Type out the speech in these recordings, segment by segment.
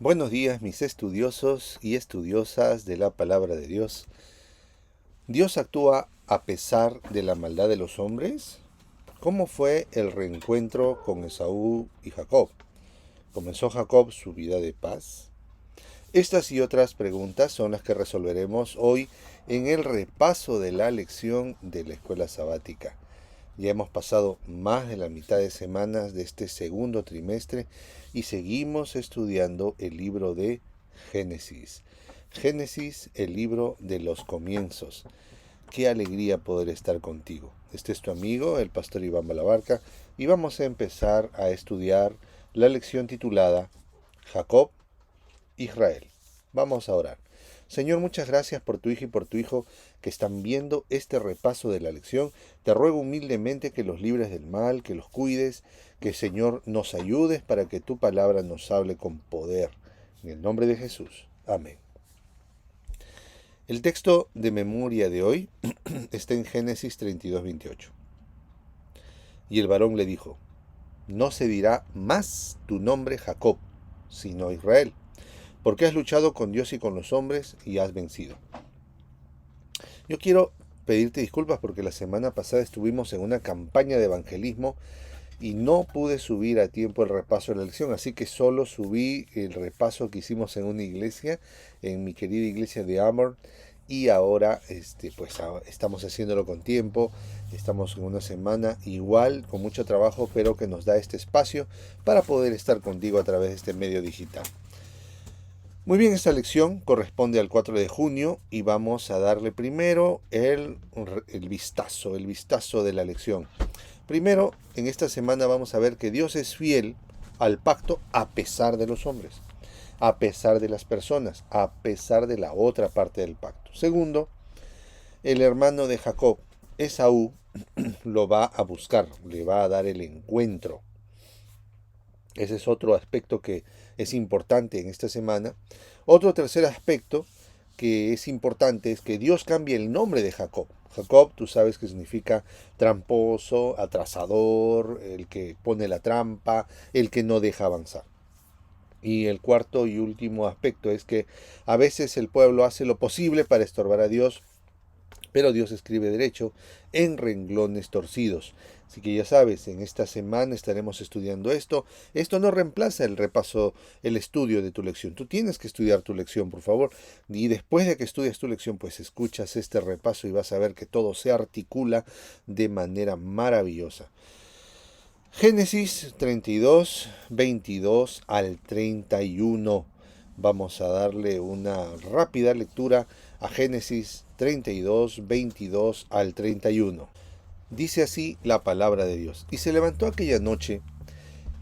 Buenos días, mis estudiosos y estudiosas de la palabra de Dios. ¿Dios actúa a pesar de la maldad de los hombres? ¿Cómo fue el reencuentro con Esaú y Jacob? ¿Comenzó Jacob su vida de paz? Estas y otras preguntas son las que resolveremos hoy en el repaso de la lección de la escuela sabática. Ya hemos pasado más de la mitad de semanas de este segundo trimestre y seguimos estudiando el libro de Génesis. Génesis, el libro de los comienzos. Qué alegría poder estar contigo. Este es tu amigo, el pastor Iván Balabarca, y vamos a empezar a estudiar la lección titulada Jacob, Israel. Vamos a orar. Señor, muchas gracias por tu hija y por tu hijo que están viendo este repaso de la lección. Te ruego humildemente que los libres del mal, que los cuides, que Señor nos ayudes para que tu palabra nos hable con poder. En el nombre de Jesús. Amén. El texto de memoria de hoy está en Génesis 32:28. Y el varón le dijo, no se dirá más tu nombre Jacob, sino Israel, porque has luchado con Dios y con los hombres y has vencido. Yo quiero pedirte disculpas porque la semana pasada estuvimos en una campaña de evangelismo y no pude subir a tiempo el repaso de la lección, así que solo subí el repaso que hicimos en una iglesia, en mi querida iglesia de Amor, y ahora estamos haciéndolo con tiempo, estamos en una semana igual, con mucho trabajo, pero que nos da este espacio para poder estar contigo a través de este medio digital. Muy bien, esta lección corresponde al 4 de junio y vamos a darle primero el vistazo de la lección. Primero, en esta semana vamos a ver que Dios es fiel al pacto a pesar de los hombres, a pesar de las personas, a pesar de la otra parte del pacto. Segundo, el hermano de Jacob, Esaú, lo va a buscar, le va a dar el encuentro. Ese es otro aspecto que es importante en esta semana. Otro tercer aspecto que es importante es que Dios cambia el nombre de Jacob. Jacob, tú sabes que significa tramposo, atrasador, el que pone la trampa, el que no deja avanzar. Y el cuarto y último aspecto es que a veces el pueblo hace lo posible para estorbar a Dios, pero Dios escribe derecho en renglones torcidos. Así que ya sabes, en esta semana estaremos estudiando esto. Esto no reemplaza el repaso, el estudio de tu lección. Tú tienes que estudiar tu lección, por favor. Y después de que estudias tu lección, pues escuchas este repaso y vas a ver que todo se articula de manera maravillosa. Génesis 32, 22 al 31. Vamos a darle una rápida lectura a Génesis 32, 22 al 31. Dice así la palabra de Dios. Y se levantó aquella noche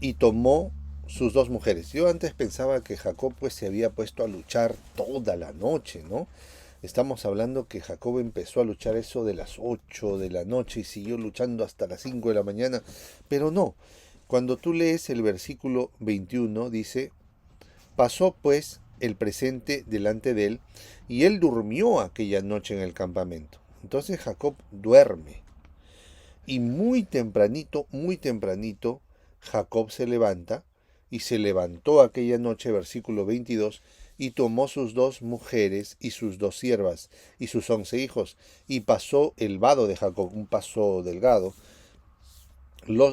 y tomó sus dos mujeres. Yo antes pensaba que Jacob pues se había puesto a luchar toda la noche, ¿no? Estamos hablando que Jacob empezó a luchar eso de las 8 de la noche y siguió luchando hasta las 5 de la mañana, pero no. Cuando tú lees el versículo 21 dice, pasó pues el presente delante de él y él durmió aquella noche en el campamento. Entonces Jacob duerme y muy tempranito, Jacob se levanta y se levantó aquella noche, versículo 22, y tomó sus dos mujeres y sus dos siervas y sus 11 hijos, y pasó el vado de Jacob, un paso delgado,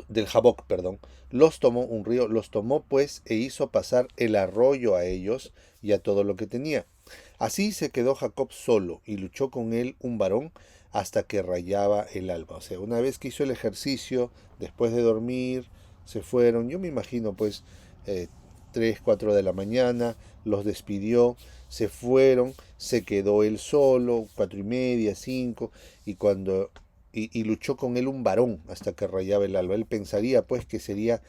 del Jaboc, perdón, los tomó un río, los tomó pues e hizo pasar el arroyo a ellos y a todo lo que tenía. Así se quedó Jacob solo y luchó con él un varón hasta que rayaba el alba. O sea, una vez que hizo el ejercicio, después de dormir, se fueron, yo me imagino pues 3, 4 de la mañana, los despidió, se fueron, se quedó él solo, 4:30, 5, y cuando y luchó con él un varón hasta que rayaba el alba. Él pensaría pues que sería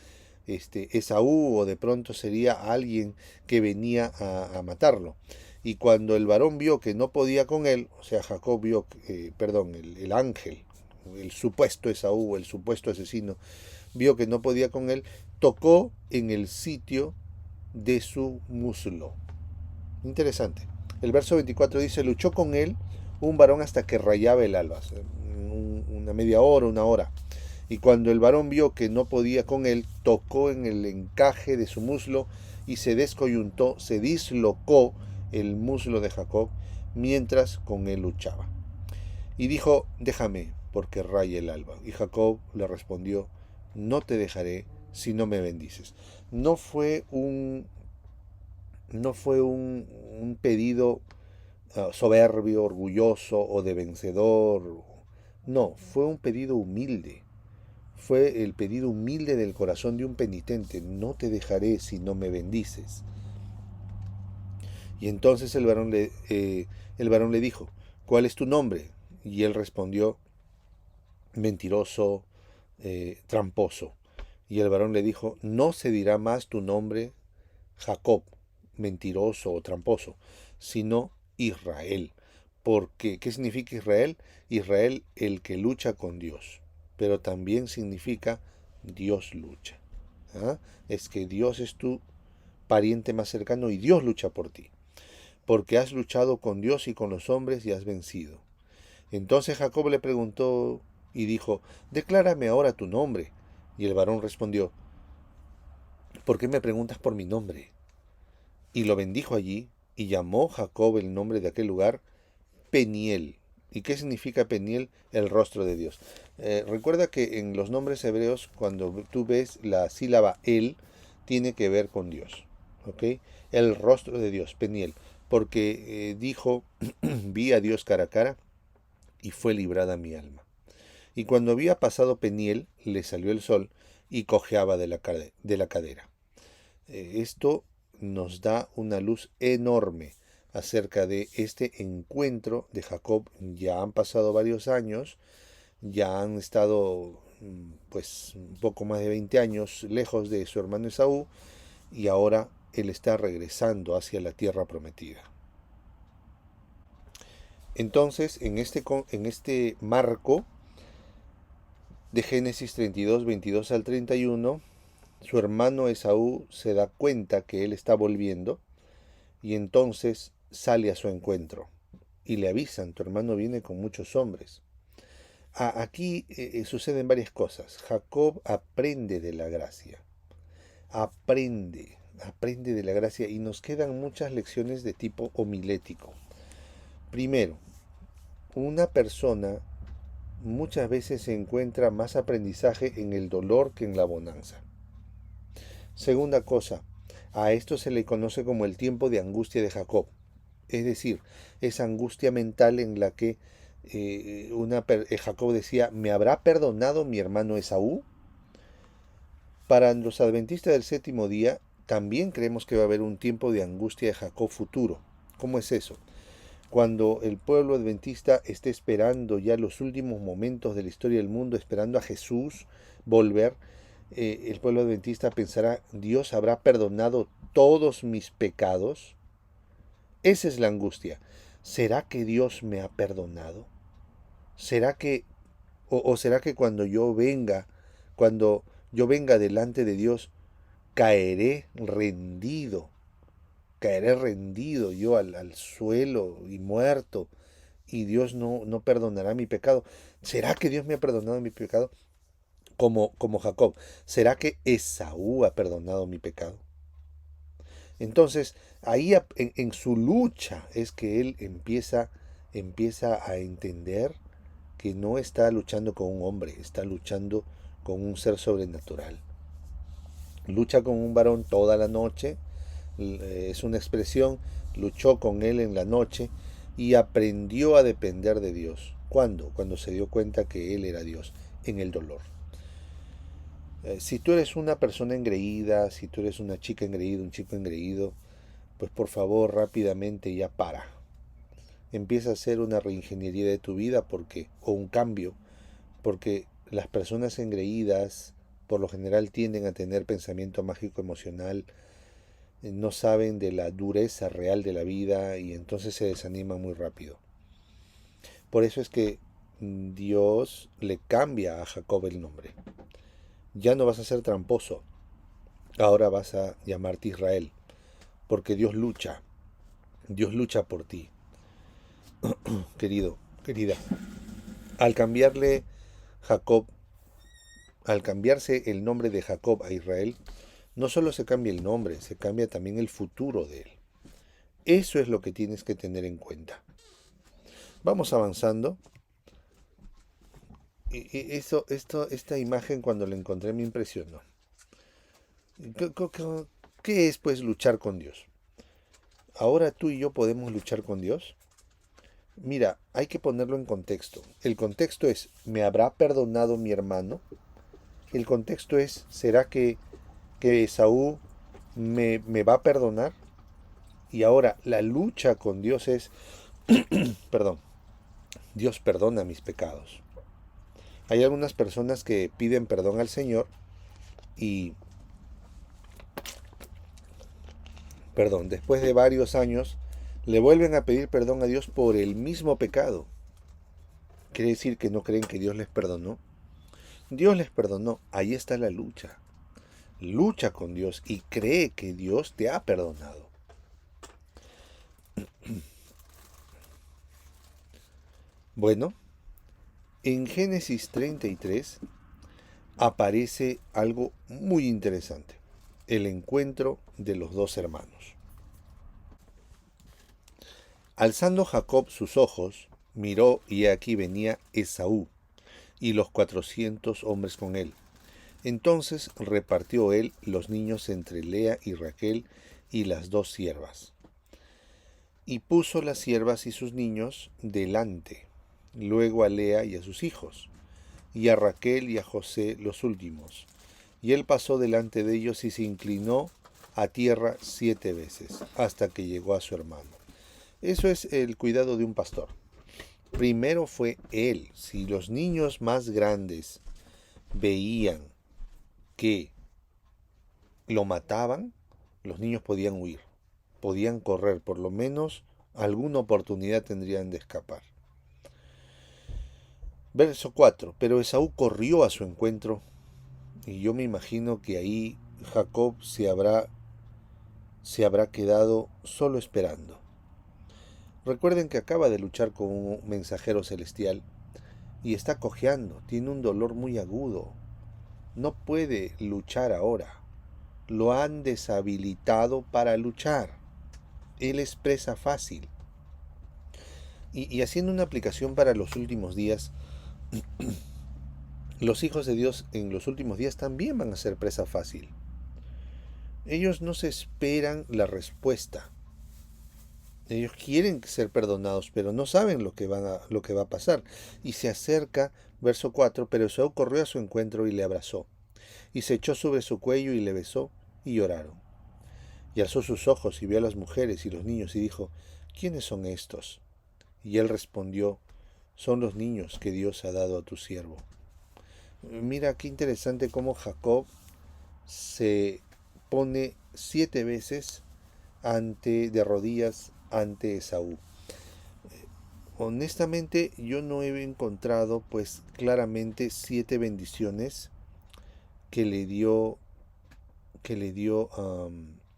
Esaú o de pronto sería alguien que venía a matarlo. Y cuando el varón vio que no podía con él, o sea, Jacob vio, el ángel, el supuesto Esaú, el supuesto asesino, vio que no podía con él, tocó en el sitio de su muslo. Interesante. El verso 24 dice, luchó con él un varón hasta que rayaba el alba, una media hora, una hora. Y cuando el varón vio que no podía con él, tocó en el encaje de su muslo y se descoyuntó, se dislocó el muslo de Jacob mientras con él luchaba. Y dijo, déjame, porque raya el alba. Y Jacob le respondió, no te dejaré si no me bendices. No fue un, no fue un pedido soberbio, orgulloso o de vencedor. No, fue un pedido humilde. Fue el pedido humilde del corazón de un penitente. No te dejaré si no me bendices. Y entonces el varón le dijo, ¿cuál es tu nombre? Y él respondió, mentiroso, tramposo. Y el varón le dijo, no se dirá más tu nombre Jacob, mentiroso o tramposo, sino Israel. Porque, ¿qué significa Israel? Israel, el que lucha con Dios. Pero también significa Dios lucha. ¿Ah? Es que Dios es tu pariente más cercano y Dios lucha por ti. Porque has luchado con Dios y con los hombres y has vencido. Entonces Jacob le preguntó y dijo, declárame ahora tu nombre. Y el varón respondió, ¿por qué me preguntas por mi nombre? Y lo bendijo allí, y llamó Jacob el nombre de aquel lugar Peniel. ¿Y qué significa Peniel? El rostro de Dios. Recuerda que en los nombres hebreos, cuando tú ves la sílaba el, tiene que ver con Dios. ¿Ok? El rostro de Dios, Peniel. Porque dijo, vi a Dios cara a cara y fue librada mi alma. Y cuando había pasado Peniel, le salió el sol y cojeaba de la cadera. Esto nos da una luz enorme acerca de este encuentro de Jacob. Ya han pasado varios años, ya han estado pues un poco más de 20 años lejos de su hermano Esaú y ahora él está regresando hacia la tierra prometida. Entonces, en este marco de Génesis 32, 22 al 31, su hermano Esaú se da cuenta que él está volviendo y entonces sale a su encuentro y le avisan, tu hermano viene con muchos hombres. Aquí suceden varias cosas. Jacob aprende de la gracia, aprende de la gracia y nos quedan muchas lecciones de tipo homilético. Primero, una persona muchas veces se encuentra más aprendizaje en el dolor que en la bonanza. Segunda cosa, a esto se le conoce como el tiempo de angustia de Jacob. Es decir, esa angustia mental en la que Jacob decía, ¿me habrá perdonado mi hermano Esaú? Para los adventistas del séptimo día, también creemos que va a haber un tiempo de angustia de Jacob futuro. ¿Cómo es eso? Cuando el pueblo adventista esté esperando ya los últimos momentos de la historia del mundo, esperando a Jesús volver, el pueblo adventista pensará, ¿Dios habrá perdonado todos mis pecados? Esa es la angustia. ¿Será que Dios me ha perdonado? ¿Será que, o será que cuando yo venga delante de Dios, caeré rendido yo al suelo y muerto, y Dios no perdonará mi pecado? ¿Será que Dios me ha perdonado mi pecado? Como Jacob, ¿será que Esaú ha perdonado mi pecado? Entonces, ahí en su lucha es que él empieza a entender que no está luchando con un hombre, está luchando con un ser sobrenatural. Lucha con un varón toda la noche, es una expresión, luchó con él en la noche y aprendió a depender de Dios. ¿Cuándo? Cuando se dio cuenta que él era Dios, en el dolor. Si tú eres una persona engreída, si tú eres una chica engreída, un chico engreído, pues por favor rápidamente ya para. Empieza a hacer una reingeniería de tu vida o un cambio, porque las personas engreídas por lo general tienden a tener pensamiento mágico emocional, no saben de la dureza real de la vida y entonces se desaniman muy rápido. Por eso es que Dios le cambia a Jacob el nombre. Ya no vas a ser tramposo, ahora vas a llamarte Israel, porque Dios lucha por ti, querido, querida. Al cambiarle Jacob, al cambiarse el nombre de Jacob a Israel, No solo se cambia el nombre, se cambia también el futuro de él. Eso es lo que tienes que tener en cuenta. Vamos avanzando. Esta imagen cuando la encontré me impresionó. ¿Qué es pues luchar con Dios? Ahora tú y yo podemos luchar con Dios. Mira, hay que ponerlo en contexto. El contexto es, ¿me habrá perdonado mi hermano? El contexto es, ¿será que Esaú me va a perdonar? Y ahora la lucha con Dios es, perdón, Dios perdona mis pecados. Hay algunas personas que piden perdón al Señor y, perdón, después de varios años, le vuelven a pedir perdón a Dios por el mismo pecado. ¿Quiere decir que no creen que Dios les perdonó? Dios les perdonó. Ahí está la lucha. Lucha con Dios y cree que Dios te ha perdonado. Bueno, en Génesis 33 aparece algo muy interesante. El encuentro de los dos hermanos. Alzando Jacob sus ojos, miró y he aquí venía Esaú y los 400 hombres con él. Entonces repartió él los niños entre Lea y Raquel y las dos siervas. Y puso las siervas y sus niños delante, luego a Lea y a sus hijos, y a Raquel y a José los últimos. Y él pasó delante de ellos y se inclinó a tierra 7 veces, hasta que llegó a su hermano. Eso es el cuidado de un pastor. Primero fue él. Si los niños más grandes veían que lo mataban, los niños podían huir, podían correr, por lo menos alguna oportunidad tendrían de escapar. Verso 4. Pero Esaú corrió a su encuentro, y yo me imagino que ahí Jacob se habrá quedado solo esperando. Recuerden que acaba de luchar con un mensajero celestial y está cojeando, tiene un dolor muy agudo. No puede luchar ahora. Lo han deshabilitado para luchar. Él es presa fácil. Y haciendo una aplicación para los últimos días, los hijos de Dios en los últimos días también van a ser presa fácil. Ellos no se esperan la respuesta. Ellos quieren ser perdonados, pero no saben lo que va a pasar. Y se acerca, verso 4, pero Esaú corrió a su encuentro y le abrazó, y se echó sobre su cuello y le besó, y lloraron. Y alzó sus ojos y vio a las mujeres y los niños y dijo, ¿quiénes son estos? Y él respondió, son los niños que Dios ha dado a tu siervo. Mira qué interesante cómo Jacob se pone 7 veces de rodillas ante Esaú. Honestamente yo no he encontrado pues claramente 7 bendiciones que le dio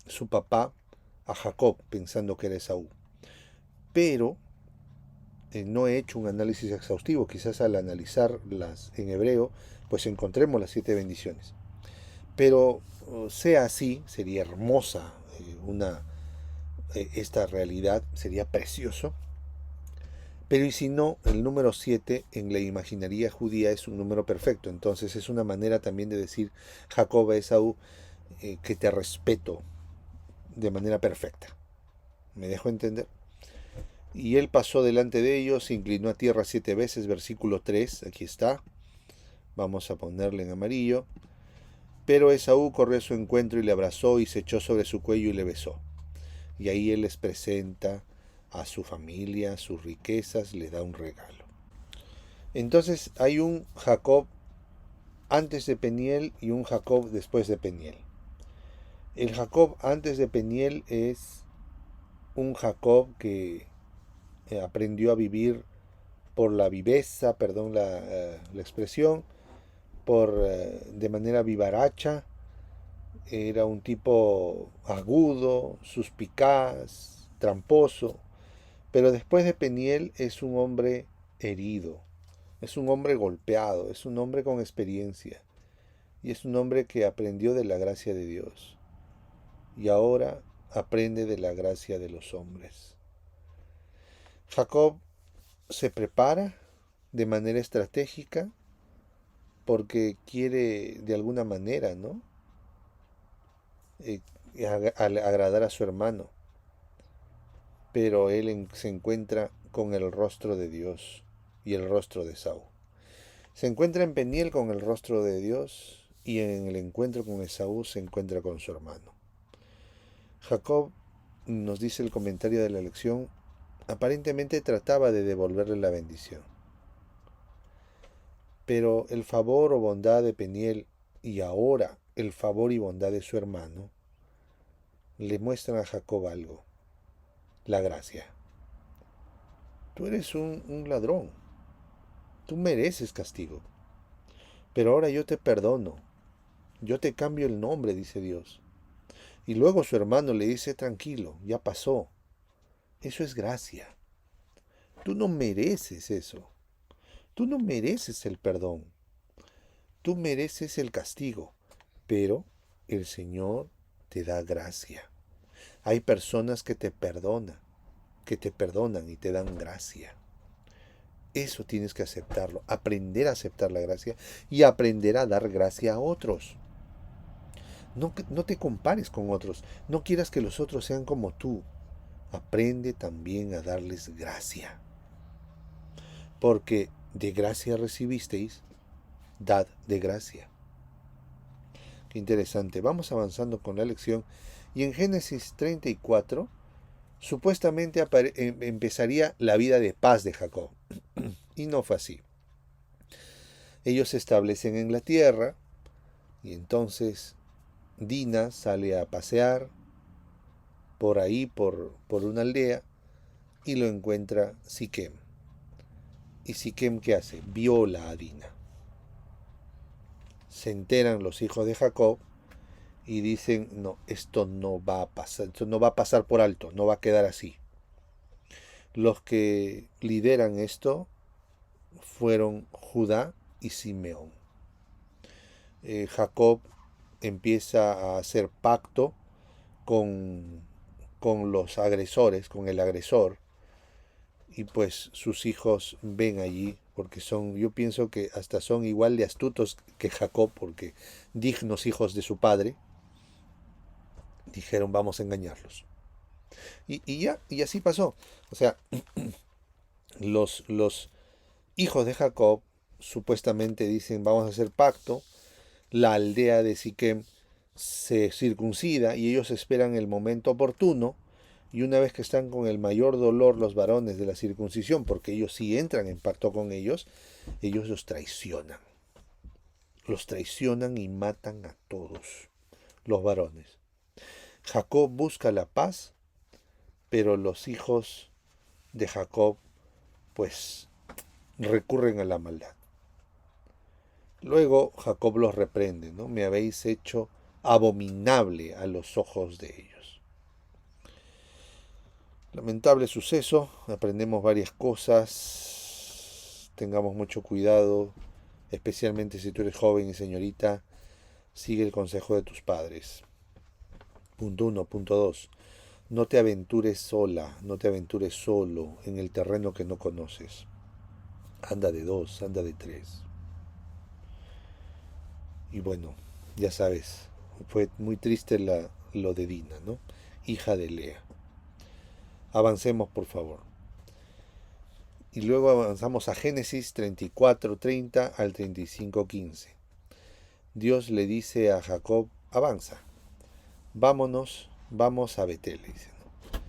su papá a Jacob pensando que era Esaú. Pero no he hecho un análisis exhaustivo, quizás al analizarlas en hebreo pues encontremos las 7 bendiciones. Pero sea así, sería hermosa esta realidad, sería precioso. Pero y si no, el número 7 en la imaginaría judía es un número perfecto. Entonces es una manera también de decir Jacob a Esaú que te respeto de manera perfecta. ¿Me dejo entender? Y él pasó delante de ellos, se inclinó a tierra 7 veces, versículo 3, aquí está. Vamos a ponerle en amarillo. Pero Esaú corrió a su encuentro y le abrazó y se echó sobre su cuello y le besó. Y ahí él les presenta a su familia, sus riquezas, les da un regalo. Entonces hay un Jacob antes de Peniel y un Jacob después de Peniel. El Jacob antes de Peniel es un Jacob que aprendió a vivir por la viveza, perdón la expresión, de manera vivaracha. Era un tipo agudo, suspicaz, tramposo, pero después de Peniel es un hombre herido, es un hombre golpeado, es un hombre con experiencia. Y es un hombre que aprendió de la gracia de Dios y ahora aprende de la gracia de los hombres. Jacob se prepara de manera estratégica porque quiere de alguna manera, ¿no? Eh, Agradar a su hermano, pero él se encuentra con el rostro de Dios y el rostro de Esaú. Se encuentra en Peniel con el rostro de Dios y en el encuentro con Esaú se encuentra con su hermano. Jacob, nos dice el comentario de la lección, aparentemente trataba de devolverle la bendición. Pero el favor o bondad de Peniel y ahora el favor y bondad de su hermano le muestran a Jacob algo, la gracia. Tú eres un ladrón, tú mereces castigo, pero ahora yo te perdono, yo te cambio el nombre, dice Dios. Y luego su hermano le dice, tranquilo, ya pasó, eso es gracia. Tú no mereces eso, tú no mereces el perdón, tú mereces el castigo, pero el Señor te da gracia. Hay personas que te perdonan y te dan gracia. Eso tienes que aceptarlo, aprender a aceptar la gracia y aprender a dar gracia a otros. No te compares con otros, no quieras que los otros sean como tú. Aprende también a darles gracia. Porque de gracia recibisteis, dad de gracia. Qué interesante. Vamos avanzando con la lección. Y en Génesis 34, supuestamente empezaría la vida de paz de Jacob. Y no fue así. Ellos se establecen en la tierra y entonces Dina sale a pasear por ahí, por una aldea, y lo encuentra Siquem. ¿Y Siquem qué hace? Viola a Dina. Se enteran los hijos de Jacob y dicen, no, esto no va a pasar, esto no va a pasar por alto, no va a quedar así. Los que lideran esto fueron Judá y Simeón. Jacob empieza a hacer pacto con los agresores, con el agresor, y pues sus hijos ven allí, porque yo pienso que hasta son igual de astutos que Jacob, porque dignos hijos de su padre, dijeron vamos a engañarlos. Y así pasó. O sea, los hijos de Jacob supuestamente dicen vamos a hacer pacto, la aldea de Siquem se circuncida y ellos esperan el momento oportuno, y una vez que están con el mayor dolor los varones de la circuncisión, porque ellos sí entran en pacto con ellos los traicionan. Los traicionan y matan a todos los varones. Jacob busca la paz, pero los hijos de Jacob pues recurren a la maldad. Luego Jacob los reprende, ¿no? Me habéis hecho abominable a los ojos de ellos. Lamentable suceso, aprendemos varias cosas, tengamos mucho cuidado, especialmente si tú eres joven y señorita, sigue el consejo de tus padres. Punto 1. Punto 2. No te aventures sola, no te aventures solo en el terreno que no conoces. Anda de 2, anda de 3. Y bueno, ya sabes, fue muy triste lo de Dina, ¿no? Hija de Lea. Avancemos, por favor. Y luego avanzamos a Génesis 34:30 al 35:15. Dios le dice a Jacob, avanza, vamos a Betel, dice, ¿no?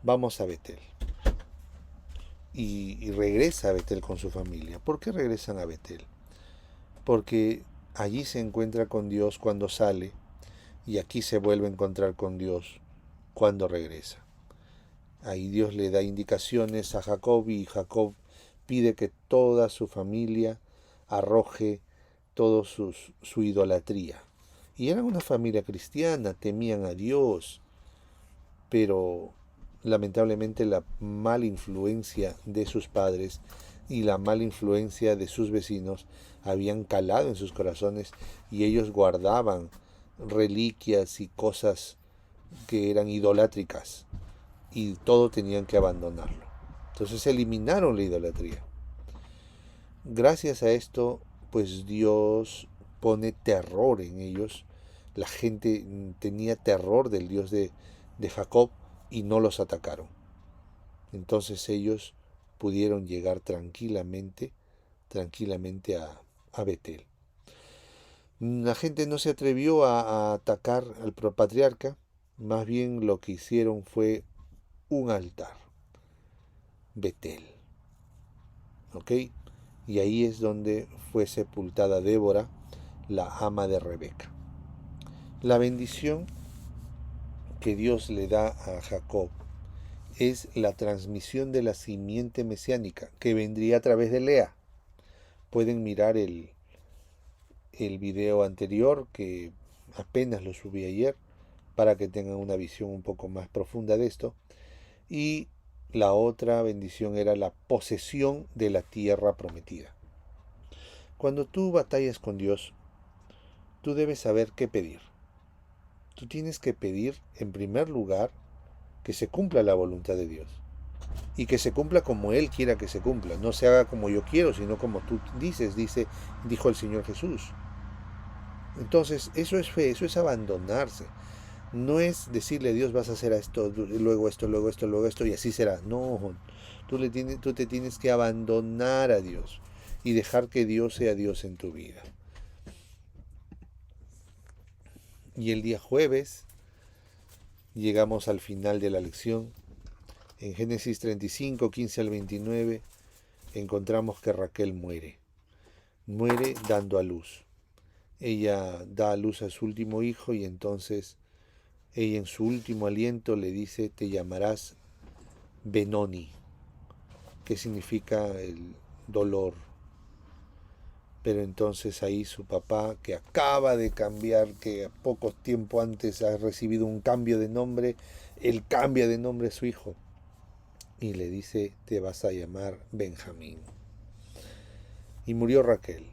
Vamos a Betel. Y regresa a Betel con su familia. ¿Por qué regresan a Betel? Porque allí se encuentra con Dios cuando sale y aquí se vuelve a encontrar con Dios cuando regresa. Ahí Dios le da indicaciones a Jacob y Jacob pide que toda su familia arroje toda su idolatría. Y eran una familia cristiana, temían a Dios, pero lamentablemente la mala influencia de sus padres y la mala influencia de sus vecinos habían calado en sus corazones y ellos guardaban reliquias y cosas que eran idolátricas y todo tenían que abandonarlo. Entonces eliminaron la idolatría. Gracias a esto, pues Dios pone terror en ellos. La gente tenía terror del Dios de Jacob y no los atacaron. Entonces ellos pudieron llegar tranquilamente a Betel. La gente no se atrevió a atacar al patriarca, más bien lo que hicieron fue un altar, Betel. ¿Ok? Y ahí es donde fue sepultada Débora, la ama de Rebeca. La bendición que Dios le da a Jacob es la transmisión de la simiente mesiánica que vendría a través de Lea. Pueden mirar el video anterior que apenas lo subí ayer para que tengan una visión un poco más profunda de esto. Y la otra bendición era la posesión de la tierra prometida. Cuando tú batallas con Dios, tú debes saber qué pedir. Tú tienes que pedir, en primer lugar, que se cumpla la voluntad de Dios. Y que se cumpla como Él quiera que se cumpla. No se haga como yo quiero, sino como tú dijo el Señor Jesús. Entonces, eso es fe, eso es abandonarse. No es decirle a Dios vas a hacer esto, luego esto, luego esto, luego esto, y así será. No, tú te tienes que abandonar a Dios y dejar que Dios sea Dios en tu vida. Y el día jueves llegamos al final de la lección. En Génesis 35, 15 al 29, encontramos que Raquel muere. Muere dando a luz. Ella da a luz a su último hijo y entonces ella en su último aliento le dice, te llamarás Benoni, que significa el dolor. Pero entonces ahí su papá, que acaba de cambiar, que a poco tiempo antes ha recibido un cambio de nombre, él cambia de nombre a su hijo y le dice, te vas a llamar Benjamín. Y murió Raquel.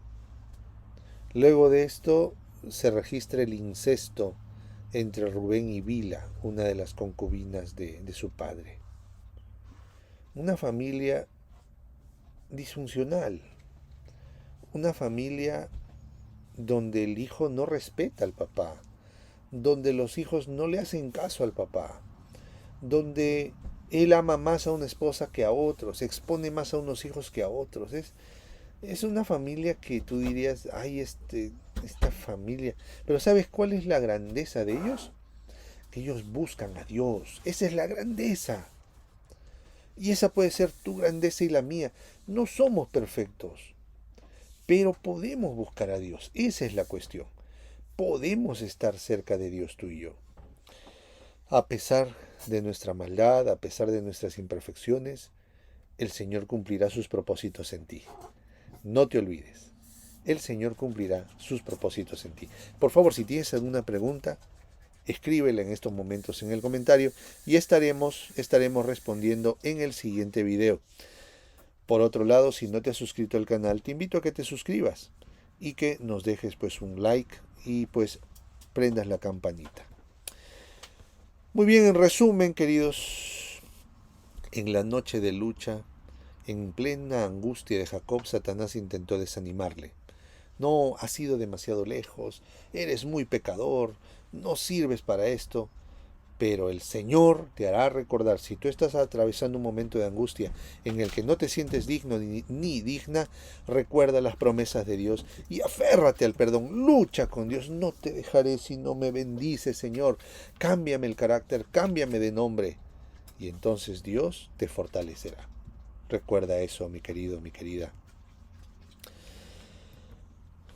Luego de esto se registra el incesto entre Rubén y Bila, una de las concubinas de su padre. Una familia disfuncional, una familia donde el hijo no respeta al papá, donde los hijos no le hacen caso al papá, donde él ama más a una esposa que a otros, expone más a unos hijos que a otros. Es una familia que tú dirías, ay, esta familia. Pero ¿sabes cuál es la grandeza de ellos? Que ellos buscan a Dios. Esa es la grandeza. Y esa puede ser tu grandeza y la mía. No somos perfectos, pero podemos buscar a Dios. Esa es la cuestión. Podemos estar cerca de Dios tú y yo. A pesar de nuestra maldad, a pesar de nuestras imperfecciones, el Señor cumplirá sus propósitos en ti. No te olvides, el Señor cumplirá sus propósitos en ti. Por favor, si tienes alguna pregunta, escríbela en estos momentos en el comentario y estaremos respondiendo en el siguiente video. Por otro lado, si no te has suscrito al canal, te invito a que te suscribas y que nos dejes pues un like y pues prendas la campanita. Muy bien, en resumen, queridos, en la noche de lucha, en plena angustia de Jacob, Satanás intentó desanimarle. No, has ido demasiado lejos, eres muy pecador, no sirves para esto. Pero el Señor te hará recordar, si tú estás atravesando un momento de angustia en el que no te sientes digno ni digna, recuerda las promesas de Dios y aférrate al perdón, lucha con Dios. No te dejaré si no me bendices, Señor. Cámbiame el carácter, cámbiame de nombre. Y entonces Dios te fortalecerá. Recuerda eso, mi querido, mi querida.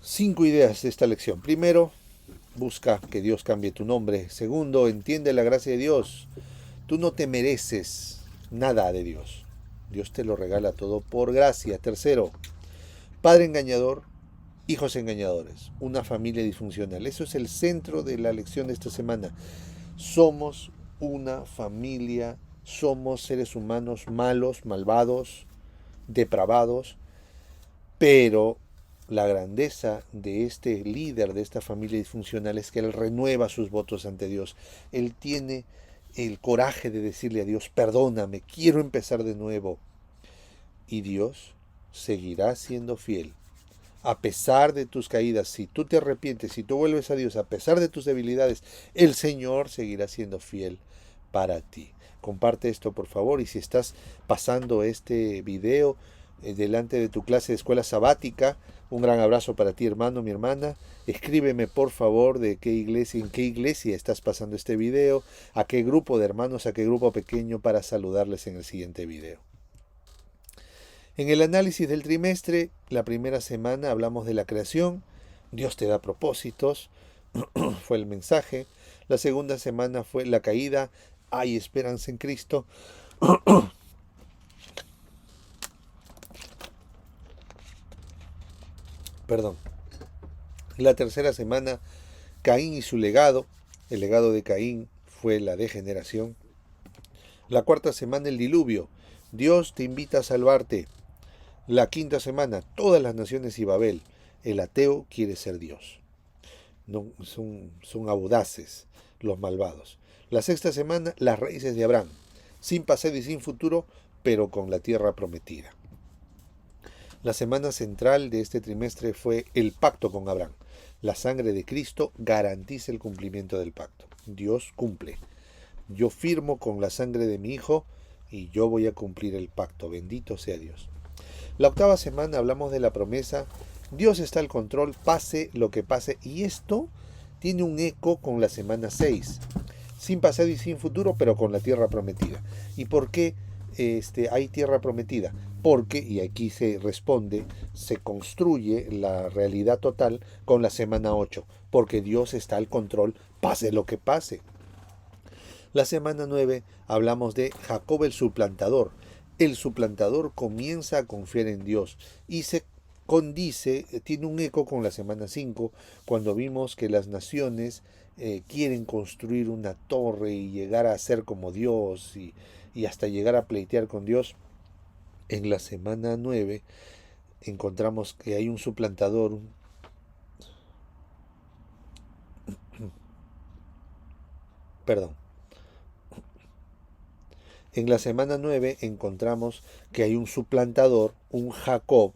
5 ideas de esta lección. Primero, busca que Dios cambie tu nombre. Segundo, entiende la gracia de Dios. Tú no te mereces nada de Dios. Dios te lo regala todo por gracia. Tercero, padre engañador, hijos engañadores, una familia disfuncional. Eso es el centro de la lección de esta semana. Somos una familia, somos seres humanos malos, malvados, depravados, pero la grandeza de este líder, de esta familia disfuncional, es que él renueva sus votos ante Dios. Él tiene el coraje de decirle a Dios, perdóname, quiero empezar de nuevo. Y Dios seguirá siendo fiel. A pesar de tus caídas, si tú te arrepientes, si tú vuelves a Dios, a pesar de tus debilidades, el Señor seguirá siendo fiel para ti. Comparte esto, por favor, y si estás pasando este video delante de tu clase de escuela sabática, un gran abrazo para ti, hermano, mi hermana. Escríbeme, por favor, de qué iglesia, en qué iglesia estás pasando este video, a qué grupo de hermanos, a qué grupo pequeño, para saludarles en el siguiente video. En el análisis del trimestre, la primera semana hablamos de la creación, Dios te da propósitos, fue el mensaje. La segunda semana fue la caída, hay esperanza en Cristo. Perdón. La tercera semana, Caín y su legado. El legado de Caín fue la degeneración. La cuarta semana, el diluvio. Dios te invita a salvarte. La quinta semana, todas las naciones y Babel. El ateo quiere ser Dios. No, son audaces los malvados. La sexta semana, las raíces de Abraham. Sin pasado y sin futuro, pero con la tierra prometida. La semana central de este trimestre fue el pacto con Abraham. La sangre de Cristo garantiza el cumplimiento del pacto. Dios cumple. Yo firmo con la sangre de mi Hijo y yo voy a cumplir el pacto. Bendito sea Dios. La octava semana hablamos de la promesa. Dios está al control, pase lo que pase. Y esto tiene un eco con la semana 6. Sin pasado y sin futuro, pero con la tierra prometida. ¿Y por qué hay tierra prometida? Porque, y aquí se responde, se construye la realidad total con la semana 8. Porque Dios está al control, pase lo que pase. La semana 9 hablamos de Jacob el suplantador. El suplantador comienza a confiar en Dios y se condice, tiene un eco con la semana 5, cuando vimos que las naciones quieren construir una torre y llegar a ser como Dios y hasta llegar a pleitear con Dios. En la semana 9 encontramos que hay un suplantador, perdón. En la semana 9 encontramos que hay un suplantador, un Jacob,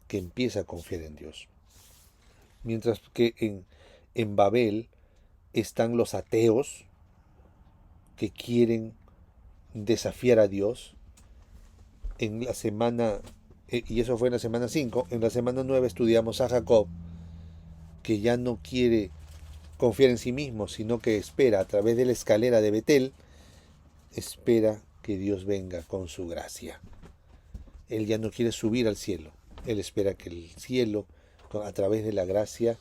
que empieza a confiar en Dios. Mientras que en Babel están los ateos que quieren desafiar a Dios. En la semana, y eso fue en la semana 5, en la semana 9 estudiamos a Jacob, que ya no quiere confiar en sí mismo, sino que espera a través de la escalera de Betel, espera que Dios venga con su gracia. Él ya no quiere subir al cielo, él espera que el cielo, a través de la gracia,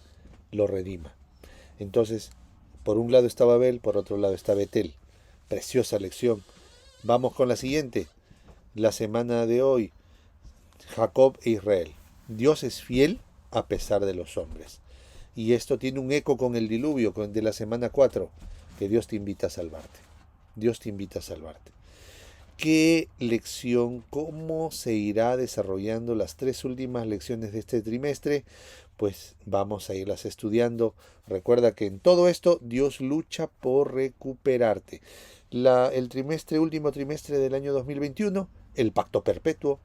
lo redima. Entonces, por un lado está Babel, por otro lado está Betel. Preciosa lección. Vamos con la siguiente. La semana de hoy, Jacob e Israel. Dios es fiel a pesar de los hombres. Y esto tiene un eco con el diluvio de la semana 4, que Dios te invita a salvarte. Dios te invita a salvarte. ¿Qué lección? ¿Cómo se irá desarrollando las 3 últimas lecciones de este trimestre? Pues vamos a irlas estudiando. Recuerda que en todo esto Dios lucha por recuperarte. El último trimestre del año 2021, el pacto perpetuo.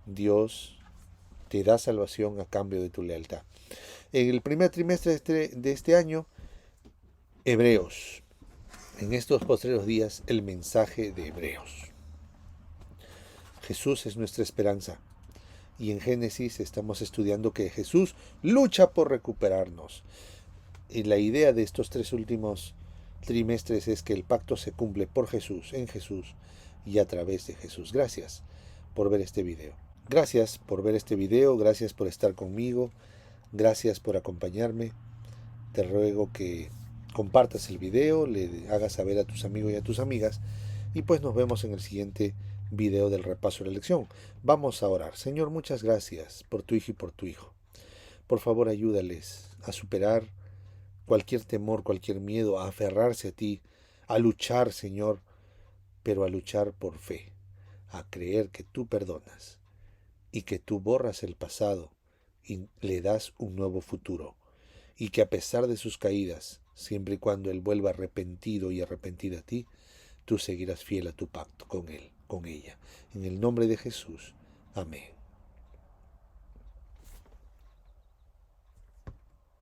Dios te da salvación a cambio de tu lealtad. En el primer trimestre de este año, Hebreos. En estos postreros días, el mensaje de Hebreos. Jesús es nuestra esperanza. Y en Génesis estamos estudiando que Jesús lucha por recuperarnos. Y la idea de estos 3 últimos trimestres es que el pacto se cumple por Jesús, en Jesús y a través de Jesús. Gracias por ver este video. Gracias por ver este video, gracias por estar conmigo, gracias por acompañarme. Te ruego que compartas el video, le hagas saber a tus amigos y a tus amigas y pues nos vemos en el siguiente video del repaso de la lección. Vamos a orar. Señor, muchas gracias por tu hijo y por tu hijo. Por favor, ayúdales a superar cualquier temor, cualquier miedo, a aferrarse a ti, a luchar, Señor, pero a luchar por fe, a creer que tú perdonas y que tú borras el pasado y le das un nuevo futuro, y que a pesar de sus caídas, siempre y cuando él vuelva arrepentido y arrepentida a ti, tú seguirás fiel a tu pacto con él, con ella. En el nombre de Jesús. Amén.